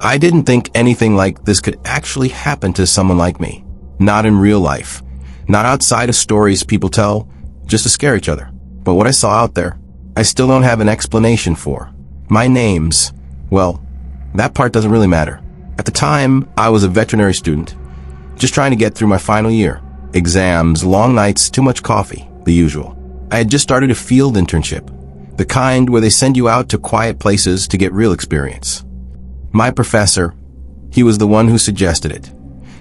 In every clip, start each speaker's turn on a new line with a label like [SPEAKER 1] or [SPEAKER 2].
[SPEAKER 1] I didn't think anything like this could actually happen to someone like me. Not in real life. Not outside of stories people tell, just to scare each other. But what I saw out there, I still don't have an explanation for. My names, well, that part doesn't really matter. At the time, I was a veterinary student, just trying to get through my final year. Exams, long nights, too much coffee, the usual. I had just started a field internship, the kind where they send you out to quiet places to get real experience. My professor, he was the one who suggested it,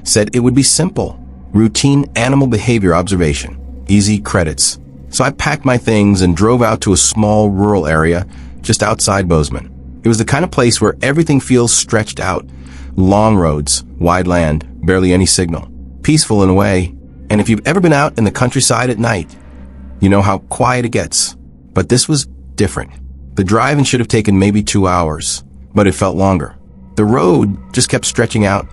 [SPEAKER 1] said it would be simple, routine animal behavior observation, easy credits. So I packed my things and drove out to a small rural area just outside Bozeman. It was the kind of place where everything feels stretched out. Long roads, wide land, barely any signal. Peaceful in a way. And if you've ever been out in the countryside at night, you know how quiet it gets. But this was different. The drive should have taken maybe 2 hours, but it felt longer. The road just kept stretching out,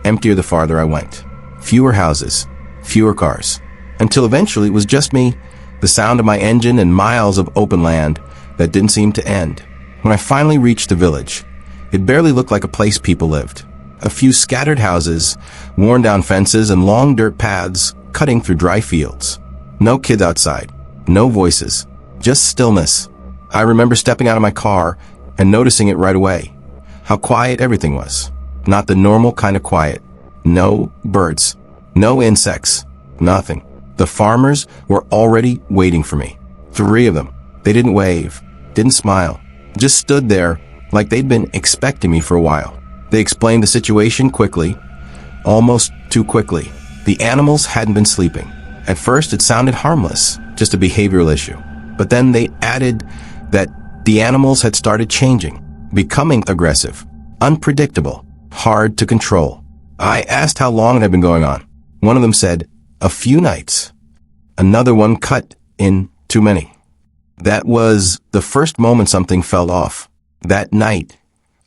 [SPEAKER 1] emptier the farther I went. Fewer houses, fewer cars, until eventually it was just me, the sound of my engine and miles of open land that didn't seem to end. When I finally reached the village, it barely looked like a place people lived. A few scattered houses, worn down fences, and long dirt paths cutting through dry fields. No kids outside, no voices, just stillness. I remember stepping out of my car and noticing it right away. How quiet everything was. Not the normal kind of quiet. No birds, no insects, nothing. The farmers were already waiting for me. 3 of them. They didn't wave, didn't smile, just stood there like they'd been expecting me for a while. They explained the situation quickly, almost too quickly. The animals hadn't been sleeping. At first it sounded harmless, just a behavioral issue. But then they added that the animals had started changing, becoming aggressive, unpredictable, hard to control. I asked how long it had been going on. One of them said, a few nights. Another one cut in too many. That was the first moment something fell off. That night,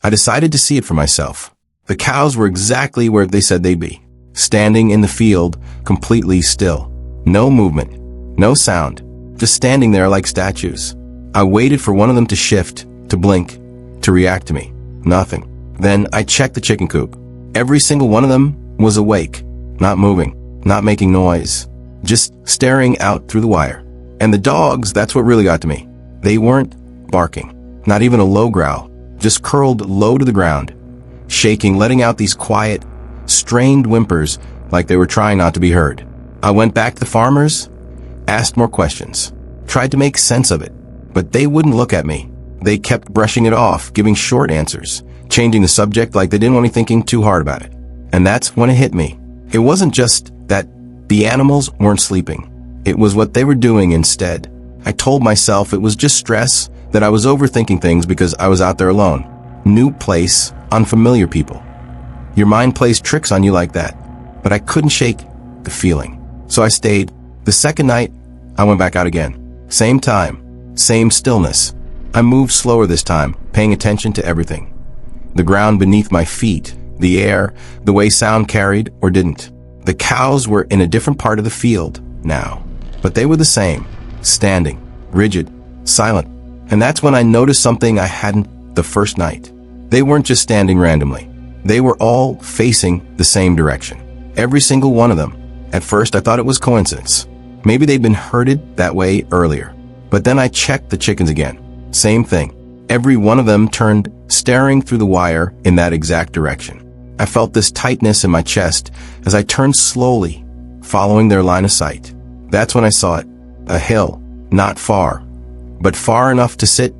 [SPEAKER 1] I decided to see it for myself. The cows were exactly where they said they'd be, standing in the field, completely still. No movement, no sound, just standing there like statues. I waited for one of them to shift, to blink, to react to me. Nothing. Then I checked the chicken coop. Every single one of them was awake, not moving, not making noise, just staring out through the wire. And the dogs, that's what really got to me. They weren't barking, not even a low growl, just curled low to the ground, shaking, letting out these quiet, strained whimpers like they were trying not to be heard. I went back to the farmers, asked more questions, tried to make sense of it, but they wouldn't look at me. They kept brushing it off, giving short answers, changing the subject like they didn't want me thinking too hard about it. And that's when it hit me. It wasn't just that the animals weren't sleeping. It was what they were doing instead. I told myself it was just stress, that I was overthinking things because I was out there alone. New place, unfamiliar people. Your mind plays tricks on you like that. But I couldn't shake the feeling. So I stayed. The second night, I went back out again. Same time, same stillness. I moved slower this time, paying attention to everything. The ground beneath my feet, the air, the way sound carried or didn't. The cows were in a different part of the field now, but they were the same, standing, rigid, silent. And that's when I noticed something I hadn't the first night. They weren't just standing randomly. They were all facing the same direction. Every single one of them. At first, I thought it was coincidence. Maybe they'd been herded that way earlier. But then I checked the chickens again. Same thing. Every one of them turned, staring through the wire in that exact direction. I felt this tightness in my chest as I turned slowly, following their line of sight. That's when I saw it. A hill, not far, but far enough to sit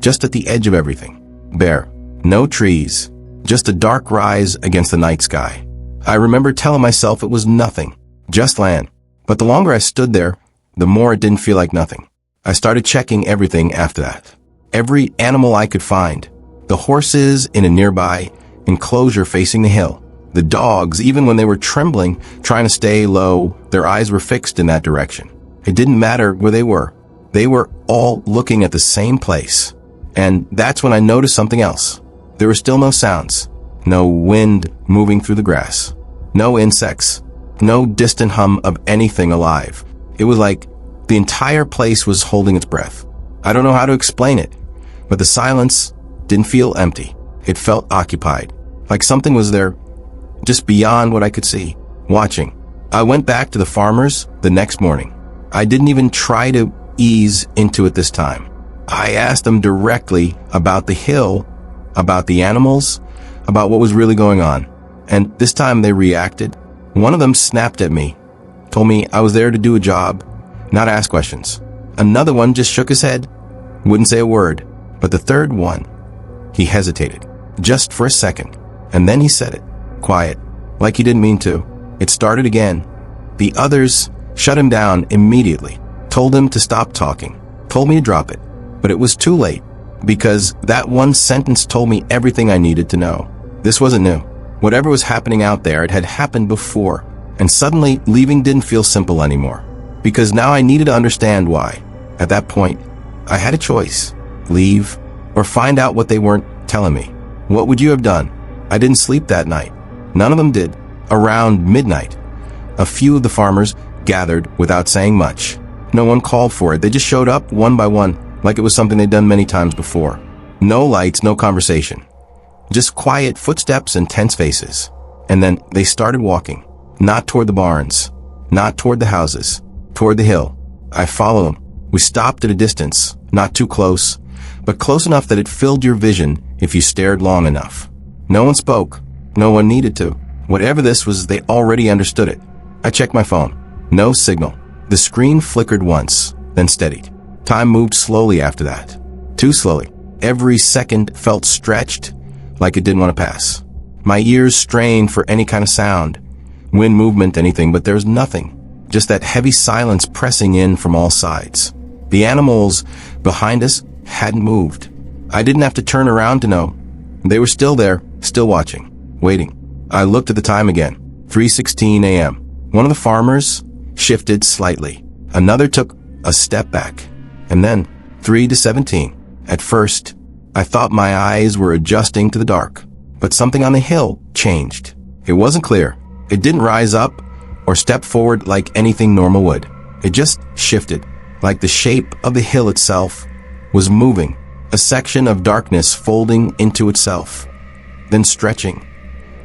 [SPEAKER 1] just at the edge of everything. Bare. No trees. Just a dark rise against the night sky. I remember telling myself it was nothing. Just land. But the longer I stood there, the more it didn't feel like nothing. I started checking everything after that. Every animal I could find. The horses in a nearby enclosure facing the hill. The dogs, even when they were trembling, trying to stay low, their eyes were fixed in that direction. It didn't matter where they were. They were all looking at the same place. And that's when I noticed something else. There were still no sounds. No wind moving through the grass. No insects. No distant hum of anything alive. It was like the entire place was holding its breath. I don't know how to explain it, but the silence didn't feel empty. It felt occupied. Like something was there, just beyond what I could see, watching. I went back to the farmers the next morning. I didn't even try to ease into it this time. I asked them directly about the hill, about the animals, about what was really going on. And this time they reacted. One of them snapped at me, told me I was there to do a job, not ask questions. Another one just shook his head, wouldn't say a word. But the third one, he hesitated, just for a second. And then he said it, quiet, like he didn't mean to. It started again. The others shut him down immediately, told him to stop talking, told me to drop it. But it was too late, because that one sentence told me everything I needed to know. This wasn't new. Whatever was happening out there, it had happened before. And suddenly, leaving didn't feel simple anymore. Because now I needed to understand why. At that point, I had a choice. Leave, or find out what they weren't telling me. What would you have done? I didn't sleep that night. None of them did. Around midnight, a few of the farmers gathered without saying much. No one called for it. They just showed up one by one, like it was something they'd done many times before. No lights, no conversation. Just quiet footsteps and tense faces. And then they started walking. Not toward the barns. Not toward the houses. Toward the hill. I followed them. We stopped at a distance. Not too close, but close enough that it filled your vision if you stared long enough. No one spoke. No one needed to. Whatever this was, they already understood it. I checked my phone. No signal. The screen flickered once, then steadied. Time moved slowly after that. Too slowly. Every second felt stretched, like it didn't want to pass. My ears strained for any kind of sound, wind movement, anything, but there was nothing. Just that heavy silence pressing in from all sides. The animals behind us hadn't moved. I didn't have to turn around to know. They were still there, still watching, waiting. I looked at the time again. 3:16 a.m. One of the farmers shifted slightly. Another took a step back. And then 3:17. At first, I thought my eyes were adjusting to the dark. But something on the hill changed. It wasn't clear. It didn't rise up or step forward like anything normal would. It just shifted, like the shape of the hill itself was moving, a section of darkness folding into itself, then stretching,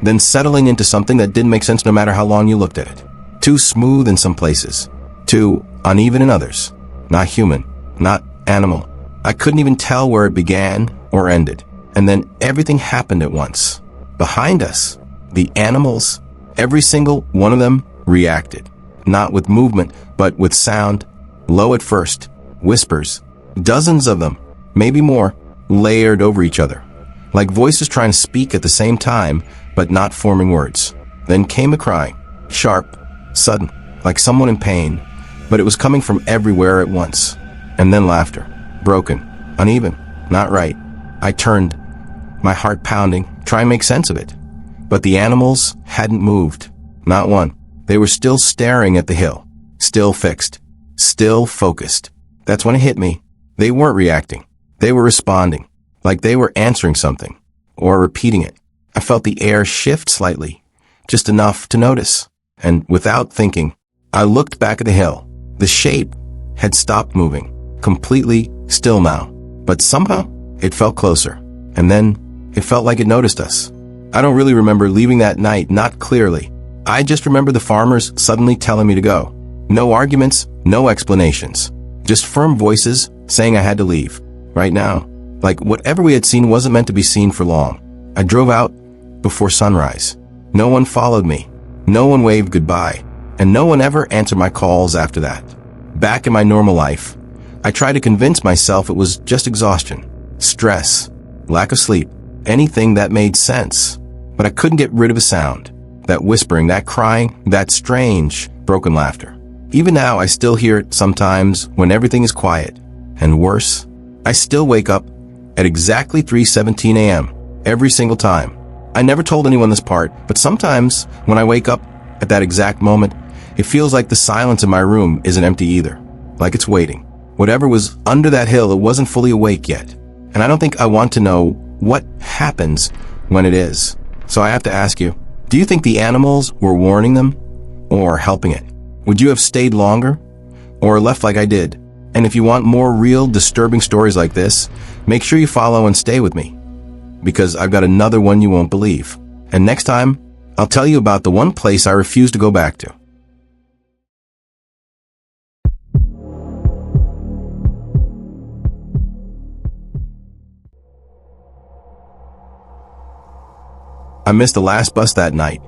[SPEAKER 1] then settling into something that didn't make sense no matter how long you looked at it. Too smooth in some places, too uneven in others. Not human, not animal. I couldn't even tell where it began or ended. And then everything happened at once. Behind us, the animals, every single one of them reacted. Not with movement, but with sound. Low at first, whispers. Dozens of them, maybe more, layered over each other. Like voices trying to speak at the same time, but not forming words. Then came a cry. Sharp, sudden, like someone in pain. But it was coming from everywhere at once. And then laughter. Broken, uneven, not right. I turned, my heart pounding, trying to make sense of it. But the animals hadn't moved. Not one. They were still staring at the hill. Still fixed. Still focused. That's when it hit me. They weren't reacting. They were responding. Like they were answering something. Or repeating it. I felt the air shift slightly. Just enough to notice. And without thinking, I looked back at the hill. The shape had stopped moving. Completely still now. But somehow, it felt closer. And then, it felt like it noticed us. I don't really remember leaving that night, not clearly. I just remember the farmers suddenly telling me to go. No arguments, no explanations. Just firm voices saying I had to leave. Right now. Like whatever we had seen wasn't meant to be seen for long. I drove out before sunrise. No one followed me. No one waved goodbye. And no one ever answered my calls after that. Back in my normal life, I tried to convince myself it was just exhaustion, stress, lack of sleep, anything that made sense. But I couldn't get rid of a sound. That whispering, that crying, that strange, broken laughter. Even now, I still hear it sometimes when everything is quiet. And worse, I still wake up at exactly 3:17 a.m. every single time. I never told anyone this part, but sometimes when I wake up at that exact moment, it feels like the silence in my room isn't empty either. Like it's waiting. Whatever was under that hill, it wasn't fully awake yet. And I don't think I want to know what happens when it is. So I have to ask you, do you think the animals were warning them or helping it? Would you have stayed longer or left like I did? And if you want more real disturbing stories like this, make sure you follow and stay with me because I've got another one you won't believe. And next time, I'll tell you about the one place I refuse to go back to. I missed the last bus that night,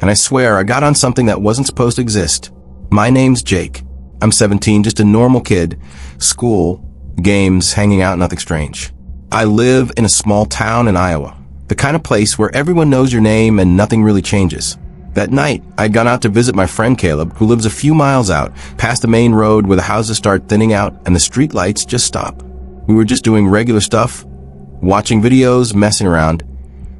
[SPEAKER 1] and I swear I got on something that wasn't supposed to exist. My name's Jake. I'm 17, just a normal kid. School, games, hanging out, nothing strange. I live in a small town in Iowa, the kind of place where everyone knows your name and nothing really changes. That night, I'd gone out to visit my friend Caleb, who lives a few miles out, past the main road where the houses start thinning out and the street lights just stop. We were just doing regular stuff, watching videos, messing around,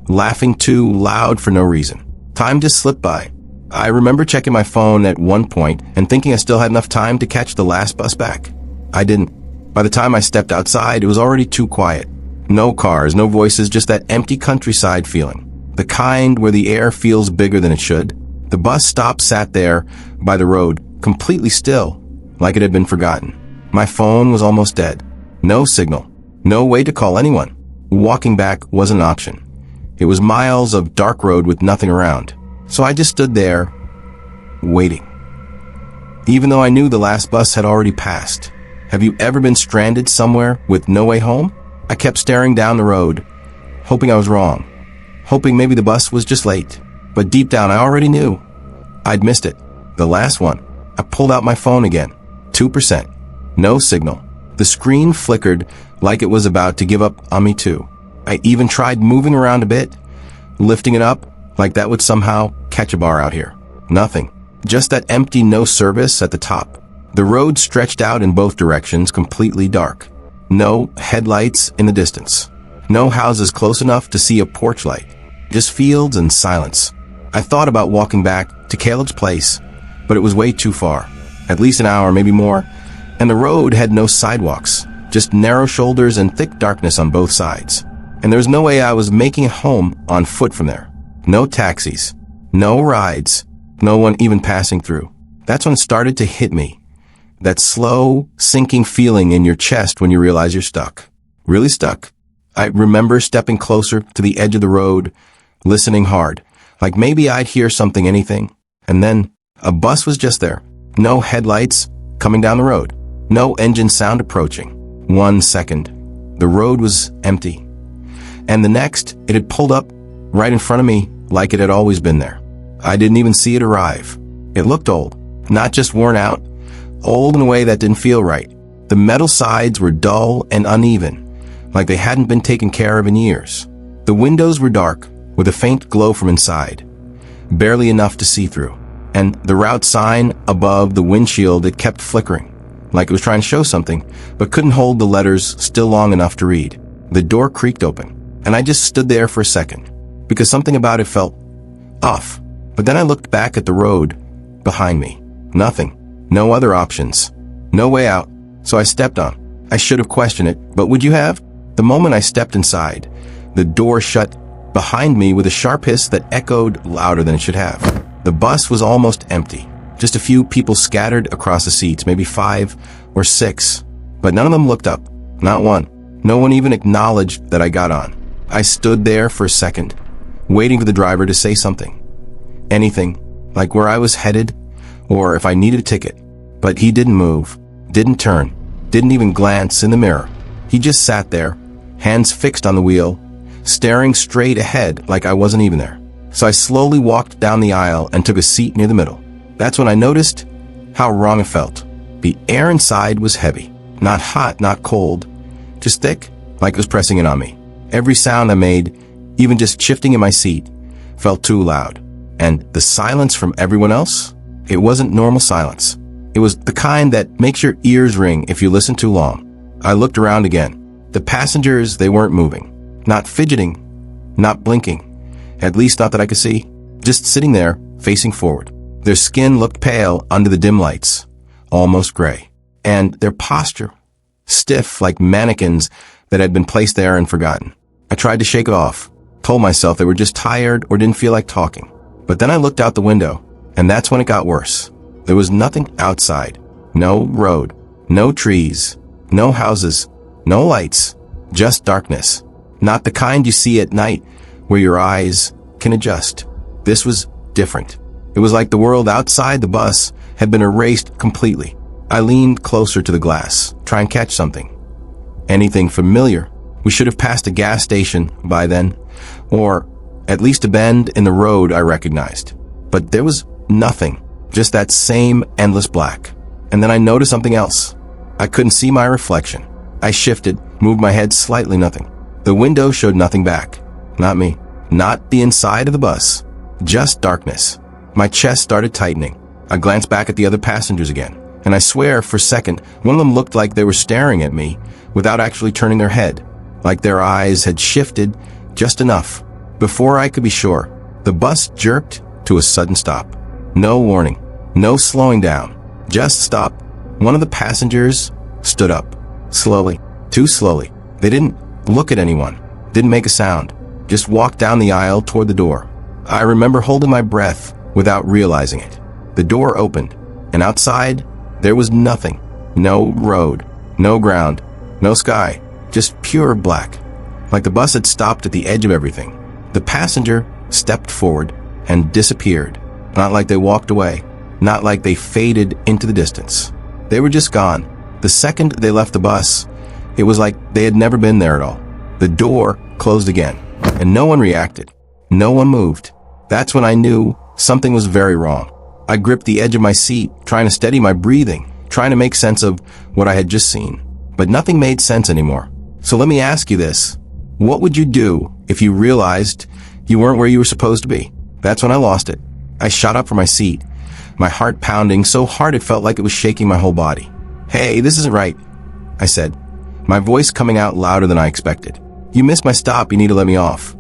[SPEAKER 1] laughing too loud for no reason. Time just slipped by. I remember checking my phone at one point and thinking I still had enough time to catch the last bus back. I didn't. By the time I stepped outside, it was already too quiet. No cars, no voices, just that empty countryside feeling. The kind where the air feels bigger than it should. The bus stop sat there by the road, completely still, like it had been forgotten. My phone was almost dead. No signal. No way to call anyone. Walking back wasn't an option. It was miles of dark road with nothing around. So I just stood there, waiting. Even though I knew the last bus had already passed. Have you ever been stranded somewhere with no way home? I kept staring down the road, hoping I was wrong. Hoping maybe the bus was just late. But deep down I already knew. I'd missed it. The last one. I pulled out my phone again. 2%. No signal. The screen flickered like it was about to give up on me too. I even tried moving around a bit, lifting it up, like that would somehow catch a bar out here. Nothing. Just that empty no service at the top. The road stretched out in both directions, completely dark. No headlights in the distance. No houses close enough to see a porch light. Just fields and silence. I thought about walking back to Caleb's place, but it was way too far. At least an hour, maybe more. And the road had no sidewalks, just narrow shoulders and thick darkness on both sides. And there was no way I was making it home on foot from there. No taxis, no rides, no one even passing through. That's when it started to hit me. That slow, sinking feeling in your chest when you realize you're stuck. Really stuck. I remember stepping closer to the edge of the road, listening hard, like maybe I'd hear something, anything. And then a bus was just there. No headlights coming down the road. No engine sound approaching. 1 second. The road was empty. And the next, it had pulled up right in front of me like it had always been there. I didn't even see it arrive. It looked old, not just worn out, old in a way that didn't feel right. The metal sides were dull and uneven, like they hadn't been taken care of in years. The windows were dark, with a faint glow from inside, barely enough to see through. And the route sign above the windshield, it kept flickering, like it was trying to show something, but couldn't hold the letters still long enough to read. The door creaked open. And I just stood there for a second, because something about it felt off. But then I looked back at the road behind me. Nothing. No other options. No way out. So I stepped on. I should have questioned it, but would you have? The moment I stepped inside, the door shut behind me with a sharp hiss that echoed louder than it should have. The bus was almost empty. Just a few people scattered across the seats, maybe 5 or 6. But none of them looked up. Not one. No one even acknowledged that I got on. I stood there for a second, waiting for the driver to say something. Anything, like where I was headed, or if I needed a ticket. But he didn't move, didn't turn, didn't even glance in the mirror. He just sat there, hands fixed on the wheel, staring straight ahead like I wasn't even there. So I slowly walked down the aisle and took a seat near the middle. That's when I noticed how wrong it felt. The air inside was heavy, not hot, not cold, just thick, like it was pressing in on me. Every sound I made, even just shifting in my seat, felt too loud. And the silence from everyone else? It wasn't normal silence. It was the kind that makes your ears ring if you listen too long. I looked around again. The passengers, they weren't moving. Not fidgeting. Not blinking. At least not that I could see. Just sitting there, facing forward. Their skin looked pale under the dim lights. Almost gray. And their posture, stiff like mannequins that had been placed there and forgotten. I tried to shake it off, told myself they were just tired or didn't feel like talking. But then I looked out the window, and that's when it got worse. There was nothing outside. No road, no trees, no houses, no lights, just darkness. Not the kind you see at night, where your eyes can adjust. This was different. It was like the world outside the bus had been erased completely. I leaned closer to the glass, trying to catch something. Anything familiar. We should have passed a gas station by then, or at least a bend in the road I recognized. But there was nothing, just that same endless black. And then I noticed something else. I couldn't see my reflection. I shifted, moved my head slightly, nothing. The window showed nothing back. Not me. Not the inside of the bus. Just darkness. My chest started tightening. I glanced back at the other passengers again, and I swear for a second, one of them looked like they were staring at me without actually turning their head, like their eyes had shifted just enough. Before I could be sure, the bus jerked to a sudden stop. No warning, no slowing down, just stop. One of the passengers stood up, slowly, too slowly. They didn't look at anyone, didn't make a sound, just walked down the aisle toward the door. I remember holding my breath without realizing it. The door opened, and outside, there was nothing. No road, no ground, no sky, just pure black. Like the bus had stopped at the edge of everything. The passenger stepped forward and disappeared. Not like they walked away, not like they faded into the distance. They were just gone. The second they left the bus, it was like they had never been there at all. The door closed again, and no one reacted. No one moved. That's when I knew something was very wrong. I gripped the edge of my seat, trying to steady my breathing, trying to make sense of what I had just seen. But nothing made sense anymore. So let me ask you this. What would you do if you realized you weren't where you were supposed to be? That's when I lost it. I shot up from my seat, my heart pounding so hard it felt like it was shaking my whole body. "Hey, this isn't right," I said, my voice coming out louder than I expected. "You missed my stop. You need to let me off."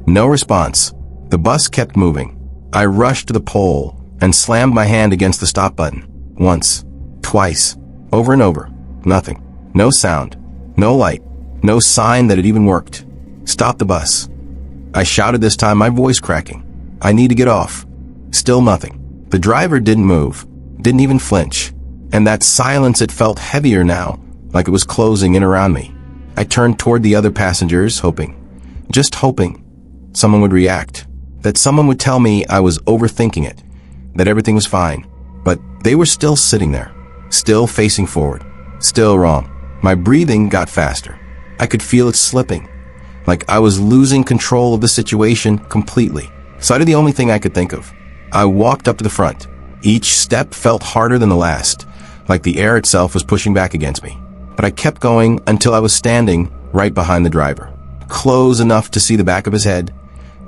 [SPEAKER 1] No response. The bus kept moving. I rushed to the pole and slammed my hand against the stop button. Once, twice, over and over. Nothing. No sound. No light. No sign that it even worked. "Stop the bus," I shouted this time, my voice cracking. "I need to get off." Still nothing. The driver didn't move, didn't even flinch. And that silence, it felt heavier now, like it was closing in around me. I turned toward the other passengers, hoping, just hoping, someone would react. That someone would tell me I was overthinking it, that everything was fine. But they were still sitting there, still facing forward, still wrong. My breathing got faster. I could feel it slipping, like I was losing control of the situation completely. So I did the only thing I could think of. I walked up to the front. Each step felt harder than the last, like the air itself was pushing back against me. But I kept going until I was standing right behind the driver, close enough to see the back of his head.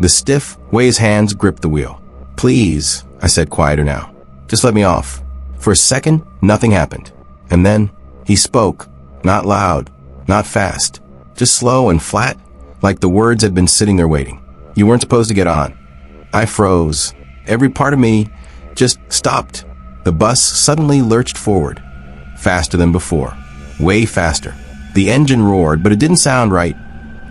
[SPEAKER 1] The stiff way his hands gripped the wheel. "Please," I said, quieter now. "Just let me off." For a second, nothing happened. And then he spoke, not loud, not fast, just slow and flat, like the words had been sitting there waiting. "You weren't supposed to get on." I froze. Every part of me just stopped. The bus suddenly lurched forward, faster than before, way faster. The engine roared, but it didn't sound right.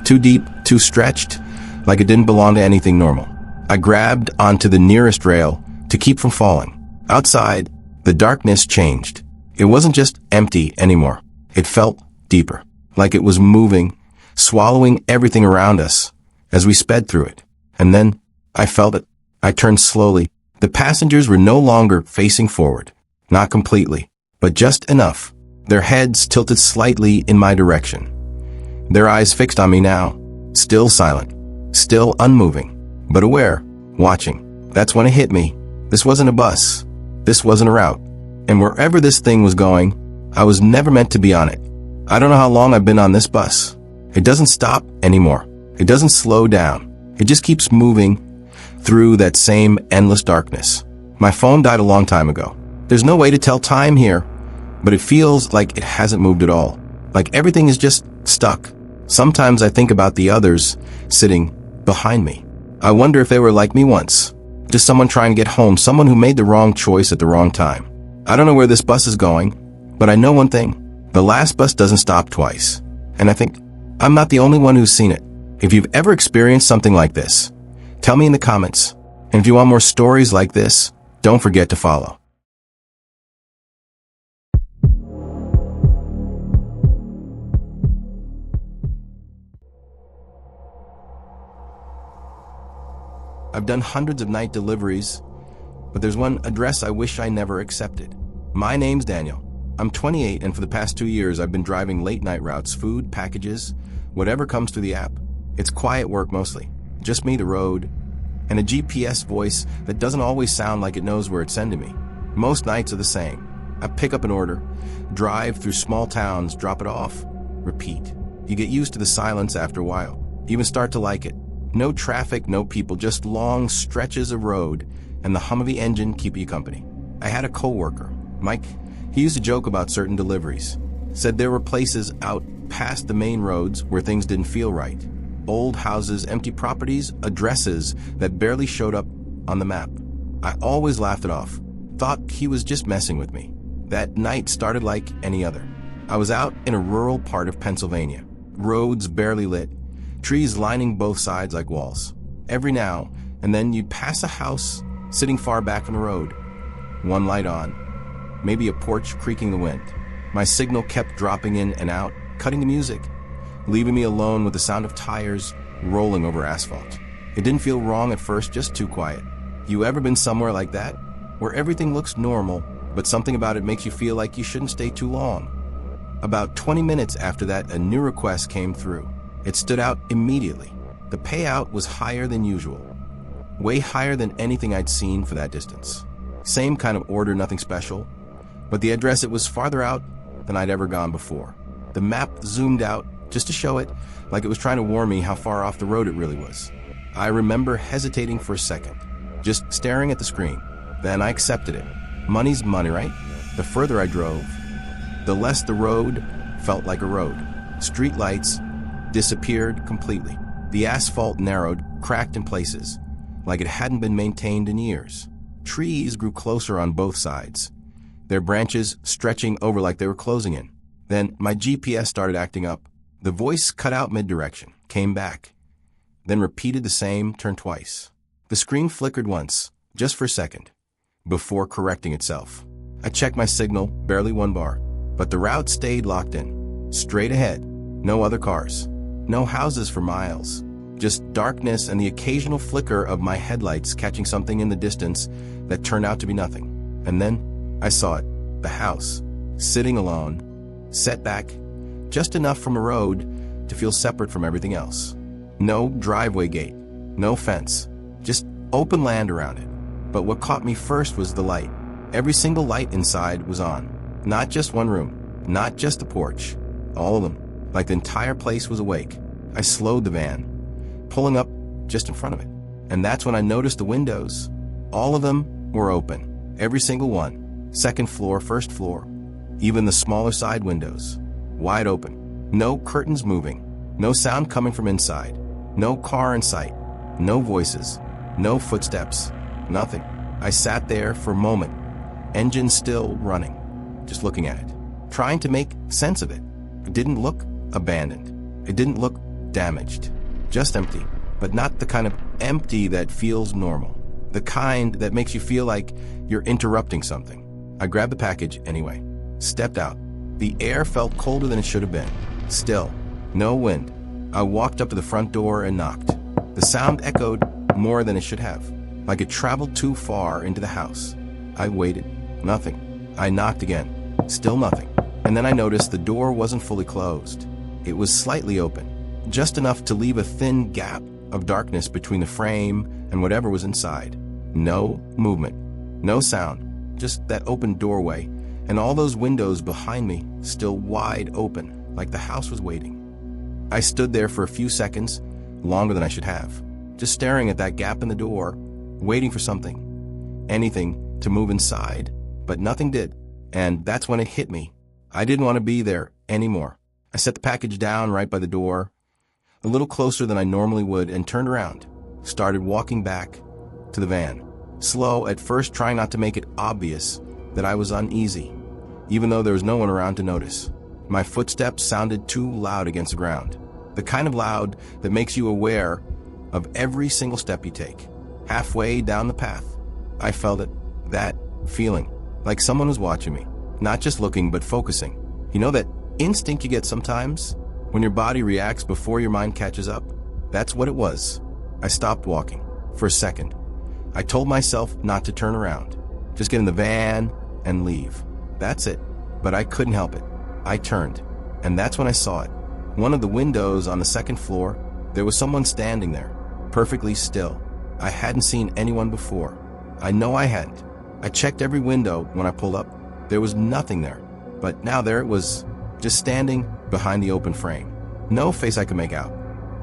[SPEAKER 1] Too deep, too stretched, like it didn't belong to anything normal. I grabbed onto the nearest rail to keep from falling. Outside, the darkness changed. It wasn't just empty anymore. It felt deeper, like it was moving, swallowing everything around us as we sped through it. And then I felt it. I turned slowly. The passengers were no longer facing forward, not completely, but just enough. Their heads tilted slightly in my direction. Their eyes fixed on me now, still silent, still unmoving, but aware, watching. That's when it hit me. This wasn't a bus. This wasn't a route. And wherever this thing was going, I was never meant to be on it. I don't know how long I've been on this bus. It doesn't stop anymore. It doesn't slow down. It just keeps moving through that same endless darkness. My phone died a long time ago. There's no way to tell time here, but it feels like it hasn't moved at all. Like everything is just stuck. Sometimes I think about the others sitting behind me. I wonder if they were like me once. Just someone trying to get home, someone who made the wrong choice at the wrong time. I don't know where this bus is going, but I know one thing. The last bus doesn't stop twice. And I think I'm not the only one who's seen it. If you've ever experienced something like this, tell me in the comments. And if you want more stories like this, don't forget to follow. I've done hundreds of night deliveries, but there's one address I wish I never accepted. My name's Daniel. I'm 28, and for the past 2 years, I've been driving late-night routes, food, packages, whatever comes through the app. It's quiet work mostly. Just me, the road, and a GPS voice that doesn't always sound like it knows where it's sending me. Most nights are the same. I pick up an order, drive through small towns, drop it off, repeat. You get used to the silence after a while. You even start to like it. No traffic, no people, just long stretches of road, and the hum of the engine keep you company. I had a coworker, Mike. He used to joke about certain deliveries. Said there were places out past the main roads where things didn't feel right. Old houses, empty properties, addresses that barely showed up on the map. I always laughed it off. Thought he was just messing with me. That night started like any other. I was out in a rural part of Pennsylvania. Roads barely lit. Trees lining both sides like walls. Every now and then you'd pass a house sitting far back from the road. One light on. Maybe a porch creaking the wind. My signal kept dropping in and out, cutting the music, leaving me alone with the sound of tires rolling over asphalt. It didn't feel wrong at first, just too quiet. You ever been somewhere like that? Where everything looks normal, but something about it makes you feel like you shouldn't stay too long. About 20 minutes after that, a new request came through. It stood out immediately. The payout was higher than usual. Way higher than anything I'd seen for that distance. Same kind of order, nothing special. But the address, it was farther out than I'd ever gone before. The map zoomed out just to show it, like it was trying to warn me how far off the road it really was. I remember hesitating for a second, just staring at the screen. Then I accepted it. Money's money, right? The further I drove, the less the road felt like a road. Street lights disappeared completely. The asphalt narrowed, cracked in places, like it hadn't been maintained in years. Trees grew closer on both sides, their branches stretching over like they were closing in. Then my GPS started acting up. The voice cut out mid-direction, came back, then repeated the same turn twice. The screen flickered once, just for a second, before correcting itself. I checked my signal, barely 1 bar, but the route stayed locked in. Straight ahead, no other cars, no houses for miles, just darkness and the occasional flicker of my headlights catching something in the distance that turned out to be nothing. And then I saw it, the house, sitting alone, set back, just enough from a road to feel separate from everything else. No driveway gate, no fence, just open land around it. But what caught me first was the light. Every single light inside was on. Not just one room, not just the porch, all of them, like the entire place was awake. I slowed the van, pulling up just in front of it. And that's when I noticed the windows. All of them were open, every single one. Second floor, first floor, even the smaller side windows, wide open. No curtains moving, no sound coming from inside, no car in sight, no voices, no footsteps, nothing. I sat there for a moment, engine still running, just looking at it, trying to make sense of it. It didn't look abandoned. It didn't look damaged. Just empty, but not the kind of empty that feels normal. The kind that makes you feel like you're interrupting something. I grabbed the package anyway, stepped out. The air felt colder than it should have been. Still, no wind. I walked up to the front door and knocked. The sound echoed more than it should have, like it traveled too far into the house. I waited. Nothing. I knocked again. Still nothing. And then I noticed the door wasn't fully closed. It was slightly open, just enough to leave a thin gap of darkness between the frame and whatever was inside. No movement, no sound, just that open doorway, and all those windows behind me still wide open, like the house was waiting. I stood there for a few seconds, longer than I should have, just staring at that gap in the door, waiting for something, anything to move inside, but nothing did. And that's when it hit me. I didn't want to be there anymore. I set the package down right by the door, a little closer than I normally would, and turned around, started walking back to the van. Slow at first, trying not to make it obvious that I was uneasy, even though there was no one around to notice. My footsteps sounded too loud against the ground, the kind of loud that makes you aware of every single step you take. Halfway down the path, I felt it, that feeling, like someone was watching me, not just looking, but focusing. You know that instinct you get sometimes when your body reacts before your mind catches up? That's what it was. I stopped walking, for a second. I told myself not to turn around. Just get in the van and leave. That's it. But I couldn't help it. I turned, and that's when I saw it. One of the windows on the second floor, there was someone standing there, perfectly still. I hadn't seen anyone before. I know I hadn't. I checked every window when I pulled up. There was nothing there. But now there it was, just standing behind the open frame. No face I could make out.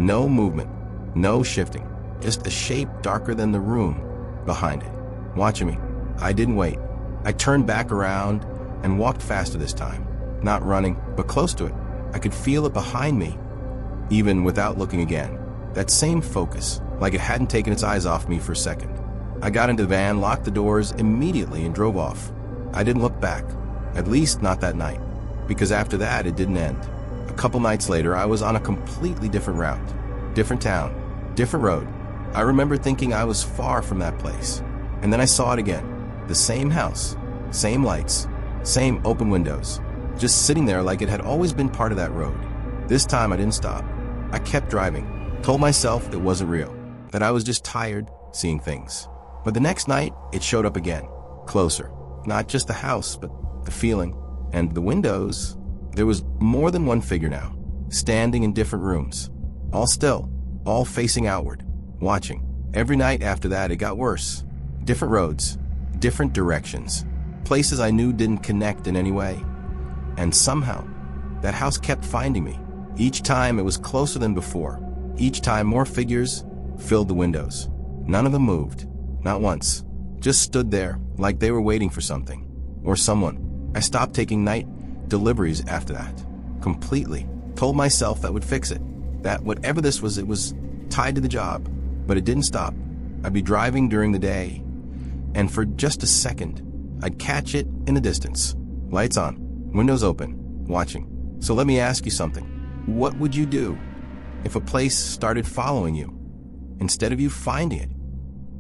[SPEAKER 1] No movement. No shifting. Just a shape darker than the room behind it, watching me. I didn't wait. I turned back around and walked faster this time. Not running, but close to it. I could feel it behind me, even without looking again. That same focus, like it hadn't taken its eyes off me for a second. I got into the van, locked the doors immediately, and drove off. I didn't look back, at least not that night, because after that it didn't end. A couple nights later, I was on a completely different route, different town, different road. I remember thinking I was far from that place. And then I saw it again. The same house, same lights, same open windows, just sitting there like it had always been part of that road. This time I didn't stop. I kept driving, told myself it wasn't real, that I was just tired seeing things. But the next night, it showed up again, closer. Not just the house, but the feeling. And the windows, there was more than one figure now, standing in different rooms, all still, all facing outward, watching. Every night after that, it got worse. Different roads, different directions, places I knew didn't connect in any way. And somehow, that house kept finding me. Each time it was closer than before. Each time more figures filled the windows. None of them moved, not once. Just stood there like they were waiting for something or someone. I stopped taking night deliveries after that. Completely. Told myself that would fix it. That whatever this was, it was tied to the job. But it didn't stop. I'd be driving during the day, and for just a second, I'd catch it in the distance. Lights on, windows open, watching. So let me ask you something. What would you do if a place started following you instead of you finding it?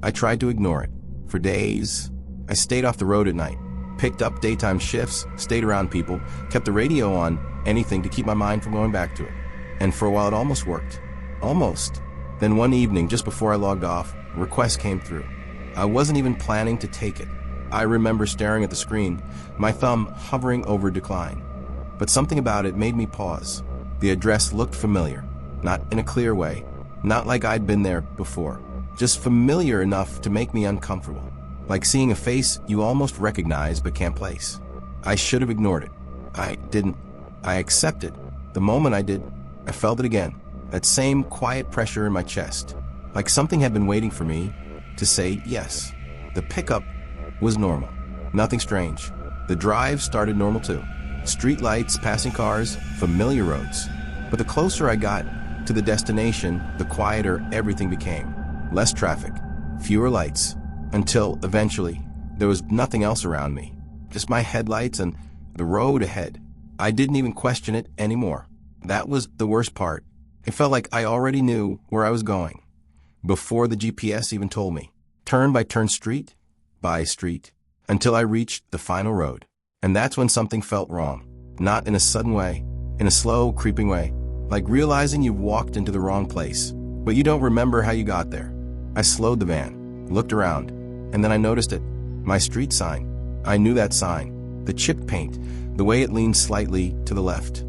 [SPEAKER 1] I tried to ignore it. For days, I stayed off the road at night, picked up daytime shifts, stayed around people, kept the radio on, anything to keep my mind from going back to it. And for a while it almost worked. Almost. Then one evening, just before I logged off, a request came through. I wasn't even planning to take it. I remember staring at the screen, my thumb hovering over decline. But something about it made me pause. The address looked familiar, not in a clear way, not like I'd been there before, just familiar enough to make me uncomfortable, like seeing a face you almost recognize but can't place. I should have ignored it. I didn't. I accepted. The moment I did, I felt it again. That same quiet pressure in my chest, like something had been waiting for me to say yes. The pickup was normal, nothing strange. The drive started normal too. Street lights, passing cars, familiar roads. But the closer I got to the destination, the quieter everything became. Less traffic, fewer lights, until eventually there was nothing else around me. Just my headlights and the road ahead. I didn't even question it anymore. That was the worst part. It felt like I already knew where I was going, before the GPS even told me. Turn by turn, street by street, until I reached the final road. And that's when something felt wrong. Not in a sudden way, in a slow, creeping way, like realizing you've walked into the wrong place, but you don't remember how you got there. I slowed the van, looked around, and then I noticed it. My street sign. I knew that sign. The chipped paint, the way it leaned slightly to the left.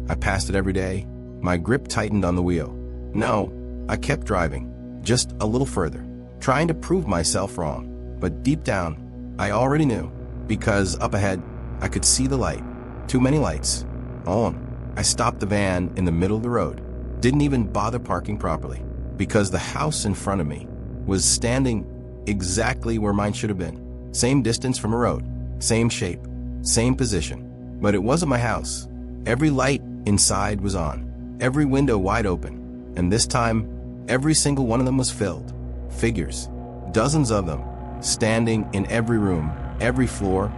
[SPEAKER 1] I passed it every day. My grip tightened on the wheel. No, I kept driving, just a little further, trying to prove myself wrong. But deep down, I already knew, because up ahead, I could see the light. Too many lights. All on. I stopped the van in the middle of the road. Didn't even bother parking properly, because the house in front of me was standing exactly where mine should have been. Same distance from a road, same shape, same position. But it wasn't my house. Every light inside was on. Every window wide open, and this time, every single one of them was filled. Figures, dozens of them, standing in every room, every floor,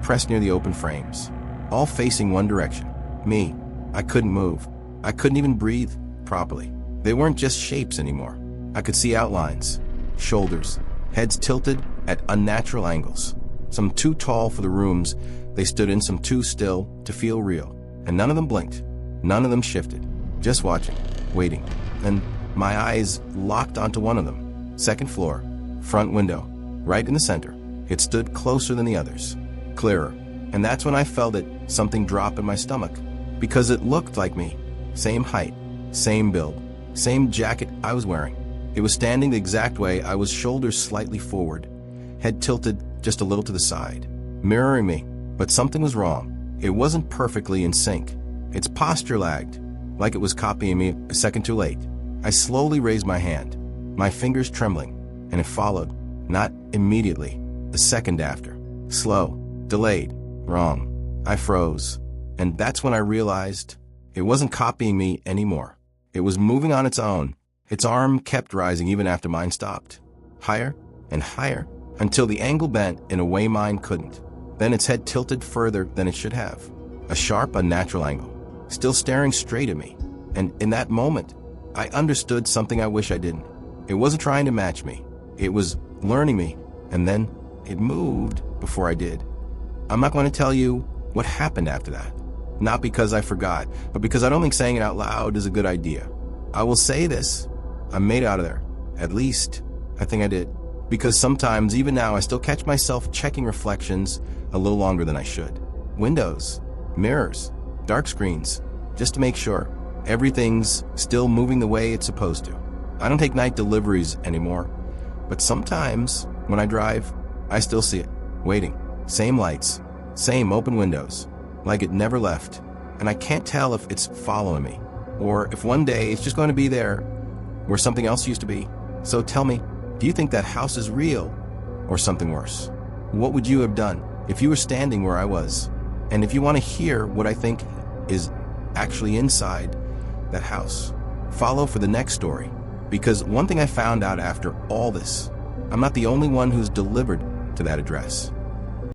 [SPEAKER 1] pressed near the open frames, all facing one direction. Me. I couldn't move. I couldn't even breathe properly. They weren't just shapes anymore. I could see outlines, shoulders, heads tilted at unnatural angles. Some too tall for the rooms they stood in, some too still to feel real. And none of them blinked. None of them shifted. Just watching, waiting, and my eyes locked onto one of them. Second floor, front window, right in the center. It stood closer than the others, clearer. And that's when I felt something drop in my stomach. Because it looked like me. Same height, same build, same jacket I was wearing. It was standing the exact way I was, shoulders slightly forward, head tilted just a little to the side, mirroring me. But something was wrong. It wasn't perfectly in sync. Its posture lagged, like it was copying me a second too late. I slowly raised my hand, my fingers trembling, and it followed, not immediately, the second after. Slow, delayed, wrong. I froze, and that's when I realized it wasn't copying me anymore. It was moving on its own. Its arm kept rising even after mine stopped. Higher and higher, until the angle bent in a way mine couldn't. Then its head tilted further than it should have. A sharp, unnatural angle, still staring straight at me. And in that moment, I understood something I wish I didn't. It wasn't trying to match me. It was learning me, and then it moved before I did. I'm not going to tell you what happened after that. Not because I forgot, but because I don't think saying it out loud is a good idea. I will say this, I made it out of there. At least, I think I did. Because sometimes, even now, I still catch myself checking reflections a little longer than I should. Windows, mirrors, dark screens, just to make sure everything's still moving the way it's supposed to. I don't take night deliveries anymore, but sometimes when I drive, I still see it, waiting. Same lights, same open windows, like it never left. And I can't tell if it's following me, or if one day it's just going to be there where something else used to be. So tell me, do you think that house is real or something worse? What would you have done if you were standing where I was? And if you want to hear what I think is actually inside that house, follow for the next story. Because one thing I found out after all this, I'm not the only one who's delivered to that address.